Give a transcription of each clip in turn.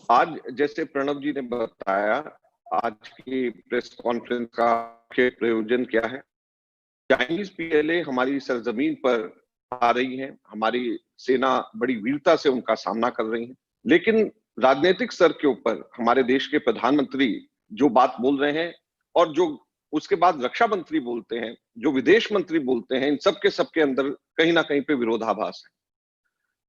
आज जैसे प्रणव जी ने बताया, आज की प्रेस कॉन्फ्रेंस का मुख्य प्रयोजन क्या है? चाइनीज पीएलए हमारी सरजमीन पर आ रही है, हमारी सेना बड़ी वीरता से उनका सामना कर रही है, लेकिन राजनीतिक स्तर के ऊपर हमारे देश के प्रधानमंत्री जो बात बोल रहे हैं और जो उसके बाद रक्षा मंत्री बोलते हैं, जो विदेश मंत्री बोलते हैं, इन सबके अंदर कहीं ना कहीं पे विरोधाभास है।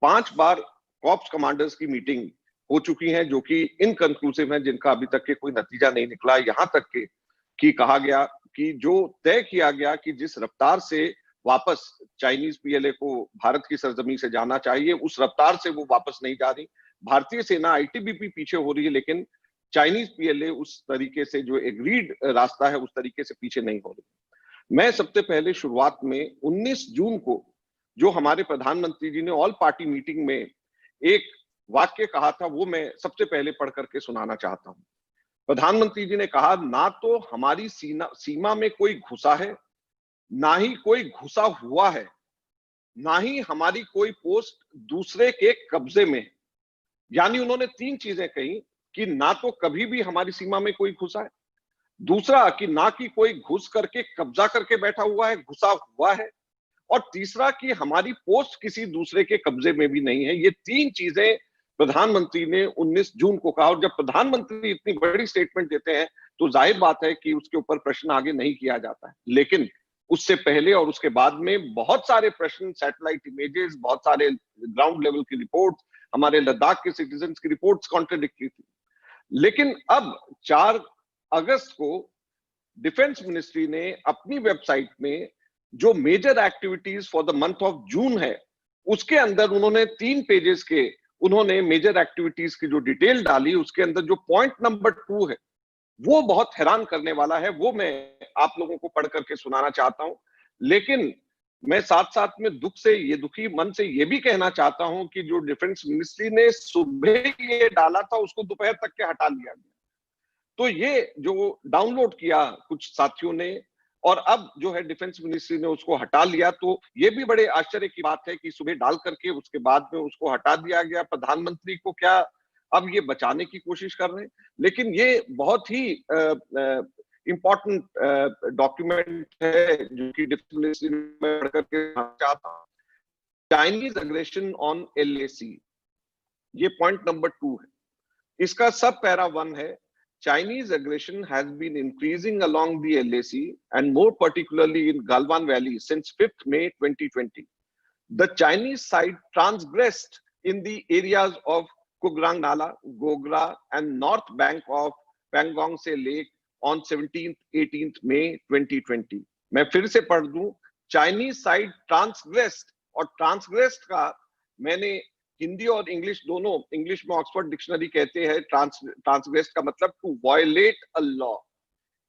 5 बार कॉप्स कमांडर्स की मीटिंग हो चुकी है, जो कि इनकंक्लूसिव है, जिनका अभी तक के कोई नतीजा नहीं निकला। यहां तक के कि कहा गया कि जो तय किया गया कि जिस रफ्तार से वापस चाइनीज पीएलए को भारत की सरजमी से जाना चाहिए, उस रफ्तार से वो वापस नहीं जा रही। भारतीय सेना आईटीबीपी पीछे हो रही है, लेकिन चाइनीज पीएलए उस तरीके से जो एग्रीड रास्ता है, उस तरीके से पीछे नहीं हो रही। मैं सबसे पहले शुरुआत में 19 जून को जो हमारे प्रधानमंत्री जी ने ऑल पार्टी मीटिंग में एक वाक्य कहा था, वो मैं सबसे पहले पढ़ करके सुनाना चाहता हूं। प्रधानमंत्री जी ने कहा, ना तो हमारी सीमा में कोई घुसा है, ना ही कोई घुसा हुआ है, ना ही हमारी कोई पोस्ट दूसरे के कब्जे में है। यानी उन्होंने 3 चीजें कही कि ना तो कभी भी हमारी सीमा में कोई घुसा है, दूसरा कि ना कि कोई घुस करके कब्जा करके बैठा हुआ है, घुसा हुआ है, और तीसरा कि हमारी पोस्ट किसी दूसरे के कब्जे में भी नहीं है। ये 3 चीजें प्रधानमंत्री ने 19 जून को कहा। और जब प्रधानमंत्री इतनी बड़ी स्टेटमेंट देते हैं तो जाहिर बात है कि उसके ऊपर प्रश्न आगे नहीं किया जाता है। लेकिन उससे पहले और उसके बाद में बहुत सारे प्रश्न, सैटेलाइट इमेजेस, बहुत सारे ग्राउंड लेवल की रिपोर्ट, हमारे लद्दाख के सिटीजन की रिपोर्ट्स कॉन्ट्रडिक्टरी थी। लेकिन अब 4 अगस्त को डिफेंस मिनिस्ट्री ने अपनी वेबसाइट में जो major activities for the month of June है, उसके अंदर उन्होंने 3 पेजेस के उन्होंने मेजर एक्टिविटीज की जो डिटेल डाली, उसके अंदर जो पॉइंट नंबर 2 है, वो बहुत हैरान करने वाला है। वो मैं आप लोगों को पढ़ करके सुनाना चाहता हूं। लेकिन मैं साथ साथ में दुखी मन से ये भी कहना चाहता हूं कि जो डिफेंस मिनिस्ट्री ने सुबह ये डाला था, उसको दोपहर तक के हटा लिया गया। तो ये जो डाउनलोड किया कुछ साथियों ने, और अब जो है डिफेंस मिनिस्ट्री ने उसको हटा लिया, तो ये भी बड़े आश्चर्य की बात है कि सुबह डाल करके उसके बाद में उसको हटा दिया गया। प्रधानमंत्री को क्या अब ये बचाने की कोशिश कर रहे हैं? लेकिन ये बहुत ही इंपॉर्टेंट डॉक्यूमेंट है जो कि डिफेंस मिनिस्ट्री में पढ़ करके चाहता हूं। चाइनीज अग्रेशन ऑन एलएसी, ये पॉइंट नंबर 2 है। इसका सब पैरा 1 है, Chinese aggression has been increasing along the LAC and more particularly in Galwan Valley since 5th May 2020. The Chinese side transgressed in the areas of Kugrang Nala, Gogra and north bank of Pangong Se Lake on 17th, 18th May 2020. मैं फिर से पढ़ दूं, Chinese side transgressed, और transgressed का मैंने हिंदी और English दोनों, इंग्लिश में ऑक्सफोर्ड डिक्शनरी कहते हैं ट्रांसग्रेस का मतलब to violate a law.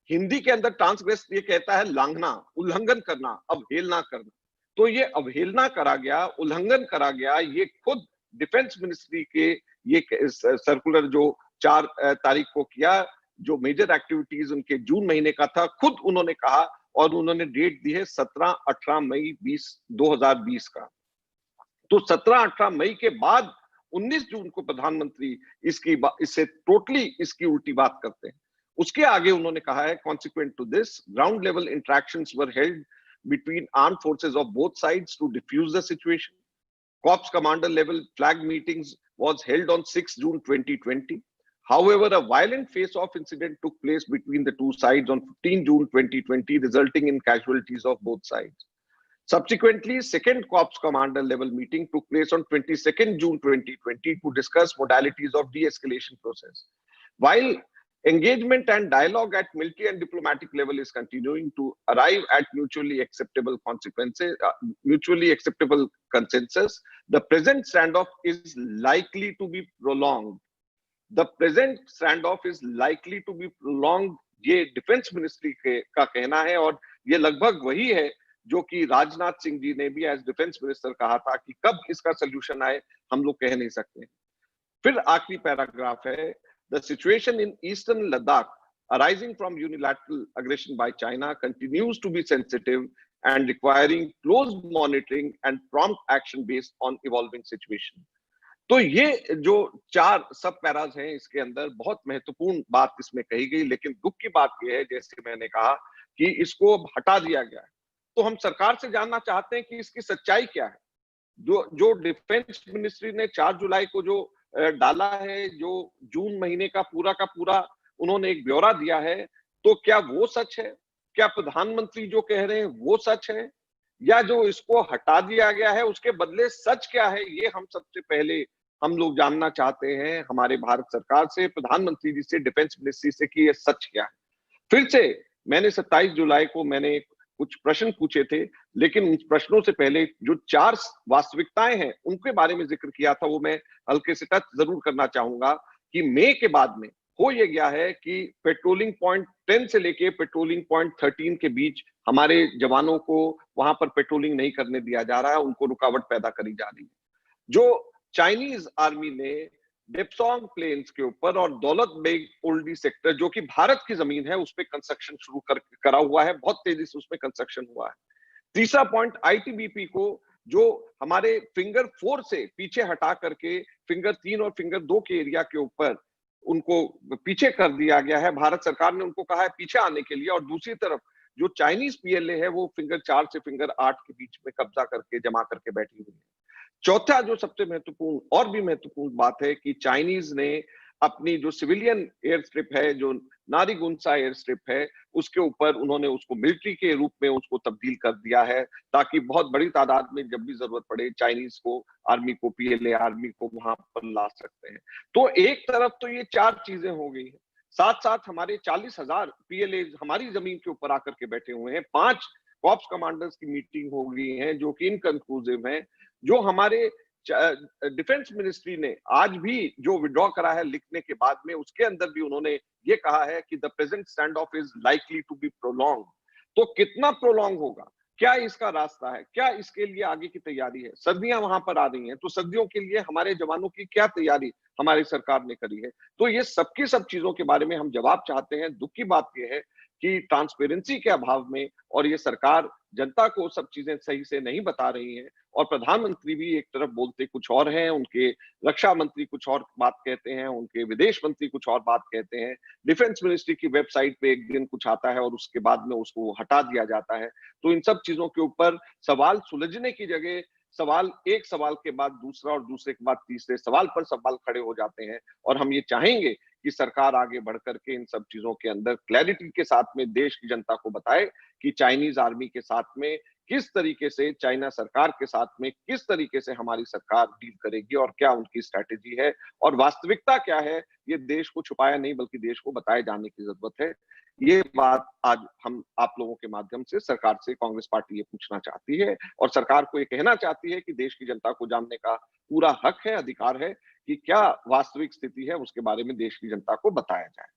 Hindi के अंदर ट्रांसग्रेस ये कहता है लांघना, उल्लंघन करना, अवहेलना करना। तो ये अवहेलना करा गया, उल्लंघन करा गया, ये खुद डिफेंस मिनिस्ट्री के ये सर्कुलर जो 4 तारीख को किया, जो मेजर एक्टिविटीज उनके जून महीने का था, खुद उन्होंने कहा, और उन्होंने डेट दी है 17-18 मई 2020 का। तो 17-18 मई के बाद 19 जून को प्रधानमंत्री इससे टोटली इसकी उल्टी बात करते हैं। उसके आगे उन्होंने कहा है, consequent to this, ground level interactions were held between armed forces of both sides to diffuse the situation. Corps commander level flag meetings was held on 6 June 2020. However, a violent face-off incident took place between the two sides on 15 June 2020, resulting in casualties of both sides. Subsequently, second Corps commander level meeting took place on 22nd June 2020 to discuss modalities of de-escalation process. While engagement and dialogue at military and diplomatic level is continuing to arrive at mutually acceptable consensus, the present standoff is likely to be prolonged. The present standoff is likely to be prolonged, ये defence ministry का कहना है, और ये लगभग वही है जो कि राजनाथ सिंह जी ने भी एज डिफेंस मिनिस्टर कहा था कि कब इसका सोल्यूशन आए हम लोग कह नहीं सकते। फिर आखिरी पैराग्राफ है, the situation in eastern Ladakh arising from unilateral aggression by China continues to be sensitive and requiring close monitoring and prompt action based on evolving situation. तो ये जो 4 सब पैराज हैं इसके अंदर बहुत महत्वपूर्ण बात इसमें कही गई, लेकिन दुःख की बात ये है जैसे मैंने कहा कि इसको अब हटा दिया गया है। तो हम सरकार से जानना चाहते हैं कि इसकी सच्चाई क्या है? जो जो डिफेंस मिनिस्ट्री ने 4 जुलाई को जो डाला है, जो जून महीने का पूरा उन्होंने एक ब्यौरा दिया है, तो क्या वो सच है? क्या प्रधानमंत्री जो कह रहे हैं वो सच है? या जो इसको हटा दिया गया है उसके बदले सच क्या है? ये हम सबसे पहले हम लोग जानना चाहते हैं हमारे भारत सरकार से, प्रधानमंत्री जी से, डिफेंस मिनिस्ट्री से कि ये सच क्या है? फिर से मैंने 27 जुलाई को मैंने कुछ प्रश्न पूछे थे, लेकिन उन प्रश्नों से पहले जो 4 वास्तविकताएं हैं, उनके बारे में जिक्र किया था, वो मैं हल्के से टच जरूर करना चाहूंगा कि मई के बाद में हो ये गया है कि पेट्रोलिंग पॉइंट 10 से लेके पेट्रोलिंग पॉइंट 13 के बीच हमारे जवानों को वहां पर पेट्रोलिंग नहीं करने दिया जा रहा है, उनको रुकावट पैदा करी जा रही है। जो चाइनीज आर्मी ने डेप्सोंग प्लेन्स के ऊपर और दौलत बेग ओल्डी सेक्टर जो कि भारत की जमीन है उस पर कंस्ट्रक्शन करा हुआ है, बहुत तेजी से उसमें कंस्ट्रक्शन हुआ है। तीसरा पॉइंट, आईटीबीपी को जो हमारे फिंगर 4 से पीछे हटा करके फिंगर 3 और फिंगर 2 के एरिया के ऊपर उनको पीछे कर दिया गया है। भारत सरकार ने उनको कहा है पीछे आने के लिए, और दूसरी तरफ जो चाइनीज पीएलए है वो फिंगर 4 से फिंगर 8 के बीच में कब्जा करके जमा करके बैठी हुई है। चौथा जो सबसे महत्वपूर्ण और भी महत्वपूर्ण बात है कि चाइनीज ने अपनी जो सिविलियन एयर स्ट्रिप है, जो नारीगुंसा एयर स्ट्रिप है, उसके ऊपर उन्होंने उसको मिलिट्री के रूप में उसको तब्दील कर दिया है, ताकि बहुत बड़ी तादाद में जब भी जरूरत पड़े चाइनीज को, आर्मी को, पीएलए आर्मी को वहां पर ला सकते हैं। तो एक तरफ तो ये 4 चीजें हो गई है, साथ साथ हमारे 40,000 पीएलए हमारी जमीन के ऊपर आकर के बैठे हुए हैं। 5 कॉप्स कमांडर्स की मीटिंग हो गई है जो कि इनकंक्लूसिव है। जो हमारे डिफेंस मिनिस्ट्री ने आज भी जो विड्रॉ करा है लिखने के बाद में, उसके अंदर भी उन्होंने ये कहा है कि the present stand off is likely to be prolong. तो कितना प्रोलॉन्ग होगा, क्या इसका रास्ता है, क्या इसके लिए आगे की तैयारी है? सर्दियां वहां पर आ रही हैं, तो सर्दियों के लिए हमारे जवानों की क्या तैयारी हमारी सरकार ने करी है? तो ये सबकी सब चीजों के बारे में हम जवाब चाहते हैं। दुख की बात यह है कि ट्रांसपेरेंसी के अभाव में और ये सरकार जनता को सब चीजें सही से नहीं बता रही है, और प्रधानमंत्री भी एक तरफ बोलते कुछ और हैं, उनके रक्षा मंत्री कुछ और बात कहते हैं, उनके विदेश मंत्री कुछ और बात कहते हैं, डिफेंस मिनिस्ट्री की वेबसाइट पे एक दिन कुछ आता है और उसके बाद में उसको हटा दिया जाता है। तो इन सब चीजों के ऊपर सवाल सुलझने की जगह एक सवाल के बाद दूसरा और दूसरे के बाद तीसरे सवाल पर सवाल खड़े हो जाते हैं। और हम ये चाहेंगे कि सरकार आगे बढ़ करके इन सब चीजों के अंदर क्लैरिटी के साथ में देश की जनता को बताए कि चाइनीज आर्मी के साथ में किस तरीके से, चाइना सरकार के साथ में किस तरीके से हमारी सरकार डील करेगी और क्या उनकी स्ट्रैटेजी है और वास्तविकता क्या है। ये देश को छुपाया नहीं बल्कि देश को बताए जाने की जरूरत है। ये बात आज हम आप लोगों के माध्यम से सरकार से कांग्रेस पार्टी ये पूछना चाहती है और सरकार को ये कहना चाहती है कि देश की जनता को जानने का पूरा हक है, अधिकार है कि क्या वास्तविक स्थिति है, उसके बारे में देश की जनता को बताया जाए।